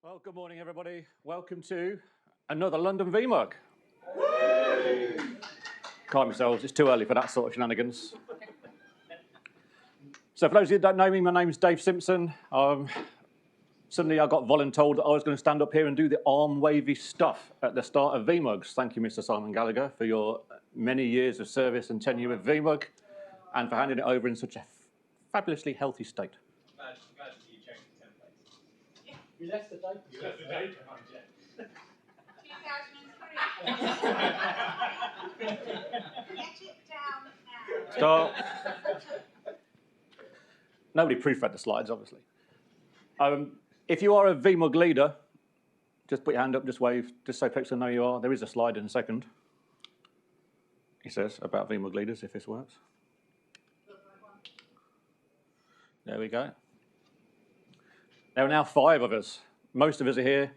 Well, good morning, everybody. Welcome to another London VMUG. Calm yourselves, it's too early for that sort of shenanigans. So for those of you that don't know me, my name's Dave Simpson. Suddenly I got voluntold that I was going to stand up here and do the arm-wavy stuff at the start of VMUGs. Thank you, Mr. Simon Gallagher, for your many years of service and tenure with VMUG and for handing it over in such a fabulously healthy state. Glad you changed the template. You left the date. You left the date behind, yeah. 2003. Get it down now. Stop. Nobody proofread the slides, obviously. If you are a VMUG leader, just put your hand up, just wave, just so folks will know you are. There is a slide in a second. He says about VMUG leaders, if this works. There we go. There are now 5 of us. Most of us are here.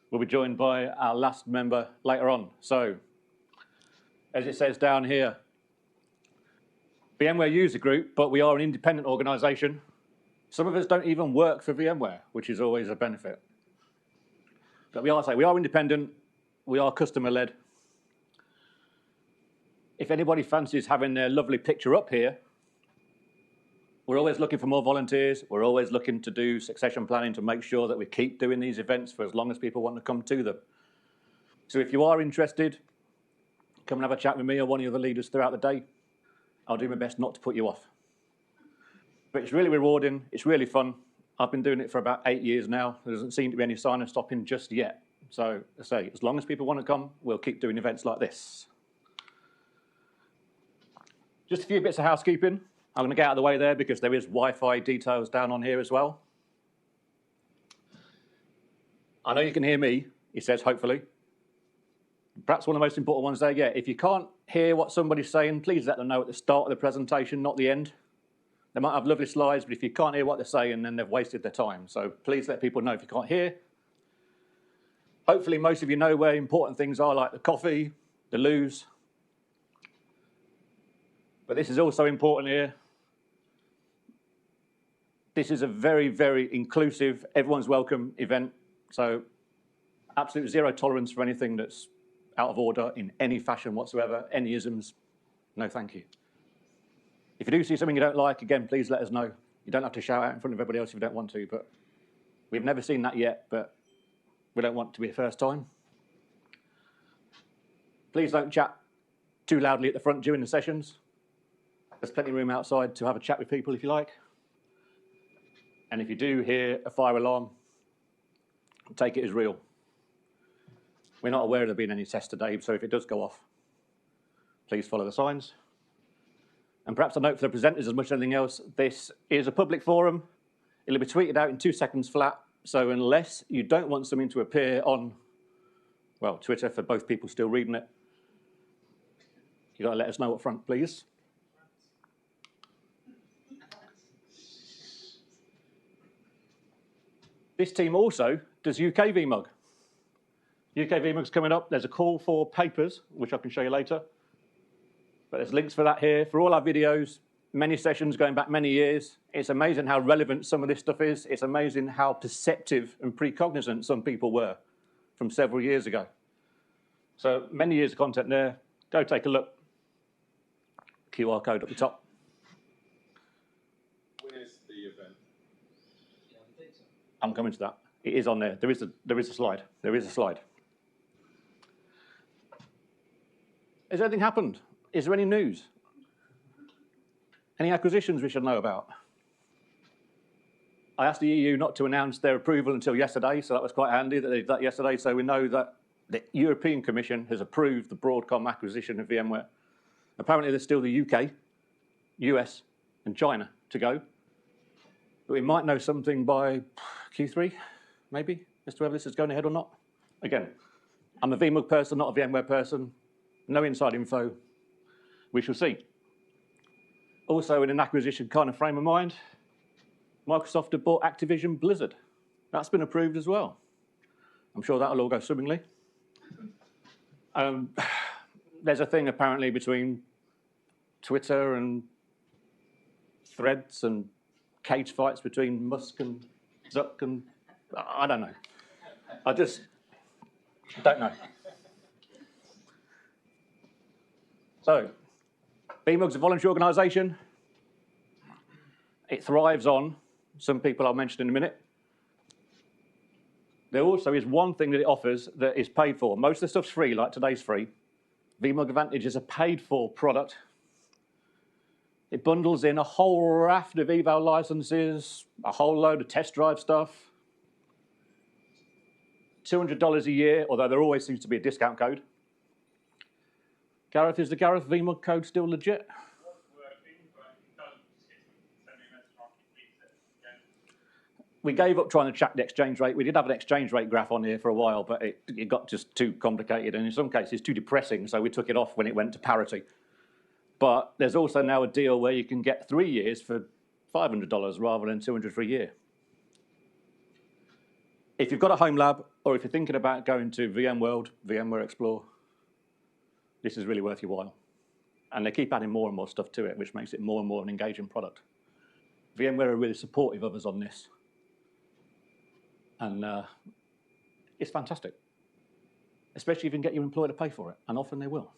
We'll be joined by our last member later on. So, as it says down here, VMwareUserGroup, but we are an independent organisation. Some of us don't even work for VMware, which is always a benefit. But we are independent, we are customer-led. If anybody fancies having their lovely picture up here, we're always looking for more volunteers. We're always looking to do succession planning to make sure that we keep doing these events for as long as people want to come to them. So if you are interested, come and have a chat with me or one of the other leaders throughout the day. I'll do my best not to put you off. But it's really rewarding. It's really fun. I've been doing it for about 8 years now. There doesn't seem to be any sign of stopping just yet. So I say, as long as people want to come, we'll keep doing events like this. Just a few bits of housekeeping. I'm going to get out of the way there because there is Wi-Fi details down on here as well. I know you can hear me, he says, hopefully. Perhaps one of the most important ones there, yeah, if you can't hear what somebody's saying, please let them know at the start of the presentation, not the end. They might have lovely slides, but if you can't hear what they're saying, then they've wasted their time. So please let people know if you can't hear. Hopefully most of you know where important things are, like the coffee, the loos. But this is also important here. This is a very, very inclusive, everyone's welcome event. So absolute zero tolerance for anything that's out of order in any fashion whatsoever, any isms, no thank you. If you do see something you don't like, again, please let us know. You don't have to shout out in front of everybody else if you don't want to, but we've never seen that yet, but we don't want it to be a first time. Please don't chat too loudly at the front during the sessions. There's plenty of room outside to have a chat with people if you like. And if you do hear a fire alarm, take it as real. We're not aware of there being any tests today, so if it does go off, please follow the signs. And perhaps a note for the presenters as much as anything else, this is a public forum. It'll be tweeted out in 2 seconds flat, so unless you don't want something to appear on, well, Twitter for both people still reading it, you've got to let us know up front, please. This team also does UK VMUG. UK VMUG's coming up. There's a call for papers, which I can show you later. But there's links for that here. For all our videos, many sessions going back many years. It's amazing how relevant some of this stuff is. It's amazing how perceptive and precognizant some people were from several years ago. So many years of content there. Go take a look. QR code at the top. When is the event? I'm coming to that. It is on there. There is a slide. There is a slide. Has anything happened? Is there any news? Any acquisitions we should know about? I asked the EU not to announce their approval until yesterday, so that was quite handy that they did that yesterday. So we know that the European Commission has approved the Broadcom acquisition of VMware. Apparently there's still the UK, US, and China to go. But we might know something by Q3, maybe, as to whether this is going ahead or not. Again, I'm a VMUG person, not a VMware person. No inside info. We shall see. Also, in an acquisition kind of frame of mind, Microsoft have bought Activision Blizzard. That's been approved as well. I'm sure that'll all go swimmingly. There's a thing apparently between Twitter and Threads and cage fights between Musk and Zuck and I don't know. I just don't know. So, VMUG's a voluntary organisation. It thrives on some people I'll mention in a minute. There also is one thing that it offers that is paid for. Most of the stuff's free, like today's free. VMUG Advantage is a paid-for product. It bundles in a whole raft of eval licenses, a whole load of test drive stuff. $200 a year, although there always seems to be a discount code. Gareth, is the Gareth VMUG code still legit? We gave up trying to track the exchange rate. We did have an exchange rate graph on here for a while, but it got just too complicated, and in some cases too depressing, so we took it off when it went to parity. But there's also now a deal where you can get 3 years for $500 rather than $200 for a year. If you've got a home lab, or if you're thinking about going to VMworld, VMware Explore, this is really worth your while. And they keep adding more and more stuff to it, which makes it more and more an engaging product. VMware are really supportive of us on this. And it's fantastic, especially if you can get your employer to pay for it, and often they will.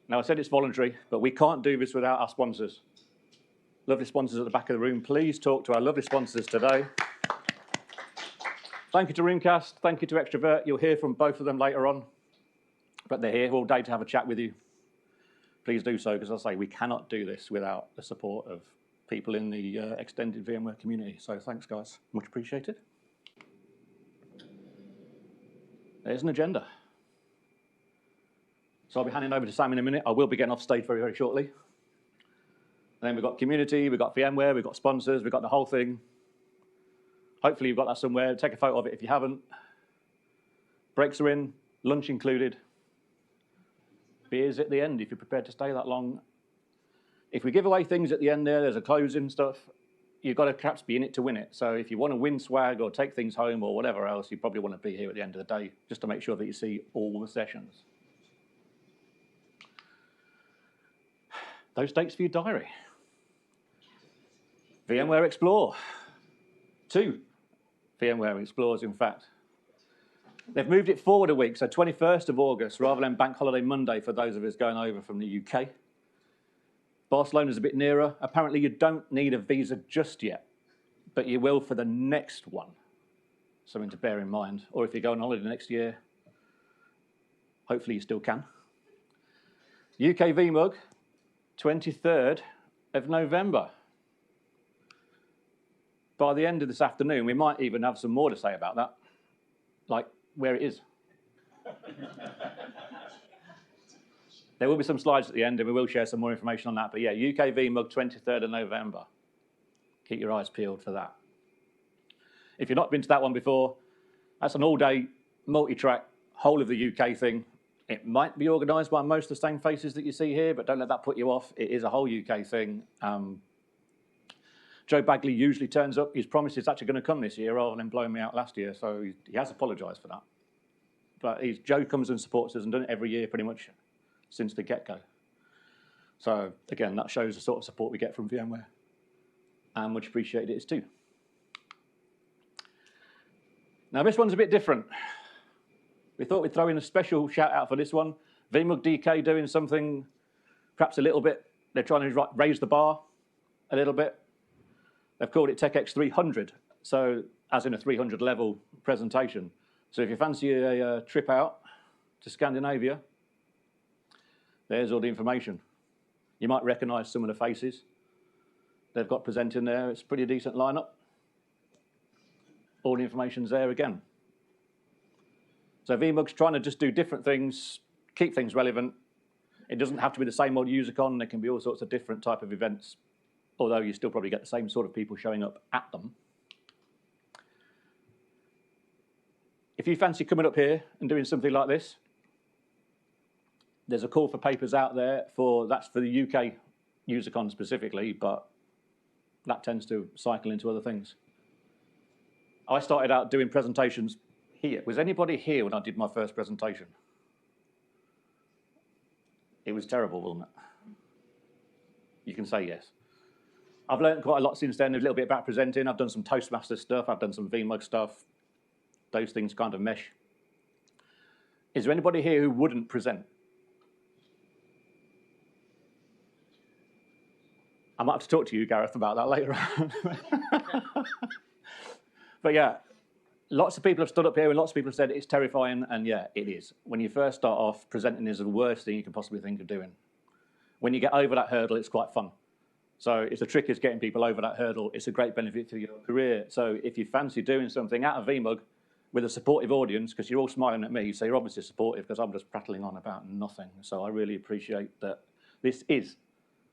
Now, I said it's voluntary, but we can't do this without our sponsors. Lovely sponsors at the back of the room. Please talk to our lovely sponsors today. Thank you to Roomcast. Thank you to Extrovert. You'll hear from both of them later on, but they're here all day to have a chat with you. Please do so, because as I say, we cannot do this without the support of people in the extended VMware community. So thanks, guys. Much appreciated. There's an agenda. So I'll be handing over to Sam in a minute. I will be getting off stage very, very shortly. And then we've got community, we've got VMware, we've got sponsors, we've got the whole thing. Hopefully you've got that somewhere. Take a photo of it if you haven't. Breaks are in, lunch included. Beers at the end if you're prepared to stay that long. If we give away things at the end there's a closing stuff. You've got to perhaps be in it to win it. So if you want to win swag or take things home or whatever else, you probably want to be here at the end of the day just to make sure that you see all the sessions. Those dates for your diary. VMware Explore. 2 VMware Explores, in fact. They've moved it forward a week, so 21st of August, rather than Bank Holiday Monday for those of us going over from the UK. Barcelona's a bit nearer. Apparently you don't need a visa just yet, but you will for the next one. Something to bear in mind. Or if you go on holiday next year, hopefully you still can. UK VMUG, 23rd of November. By the end of this afternoon, we might even have some more to say about that, like where it is. There will be some slides at the end, and we will share some more information on that. But yeah, UK VMUG, 23rd of November. Keep your eyes peeled for that. If you've not been to that one before, that's an all-day, multi-track, whole of the UK thing. It might be organised by most of the same faces that you see here, but don't let that put you off. It is a whole UK thing. Joe Bagley usually turns up. He's promised he's actually going to come this year rather than blowing me out last year, so he has apologised for that. But Joe comes and supports us and done it every year pretty much since the get-go. So again, that shows the sort of support we get from VMware. And much appreciated it is too. Now this one's a bit different. We thought we'd throw in a special shout out for this one. VMUG DK doing something perhaps a little bit, they're trying to raise the bar a little bit. They've called it TechX 300, so as in a 300 level presentation. So if you fancy a trip out to Scandinavia, there's all the information. You might recognise some of the faces they've got presenting there. It's a pretty decent lineup. All the information's there again. So VMUG's trying to just do different things, keep things relevant. It doesn't have to be the same old UserCon. There can be all sorts of different type of events, although you still probably get the same sort of people showing up at them. If you fancy coming up here and doing something like this, there's a call for papers out there that's for the UK UserCon specifically, but that tends to cycle into other things. I started out doing presentations here. Was anybody here when I did my first presentation? It was terrible, wasn't it? You can say yes. I've learned quite a lot since then, a little bit about presenting. I've done some Toastmaster stuff. I've done some VMUG stuff. Those things kind of mesh. Is there anybody here who wouldn't present? I might have to talk to you, Gareth, about that later on. But yeah, lots of people have stood up here and lots of people have said it's terrifying, and yeah, it is. When you first start off, presenting is the worst thing you can possibly think of doing. When you get over that hurdle, it's quite fun. So if the trick is getting people over that hurdle, it's a great benefit to your career. So if you fancy doing something out of VMUG with a supportive audience, because you're all smiling at me, so you're obviously supportive because I'm just prattling on about nothing. So I really appreciate that this is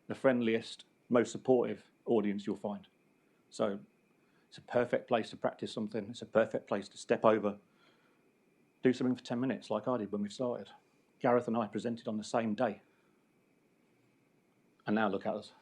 the friendliest, most supportive audience you'll find. So it's a perfect place to practice something. It's a perfect place to step over, do something for 10 minutes like I did when we started. Gareth and I presented on the same day. And now look at us.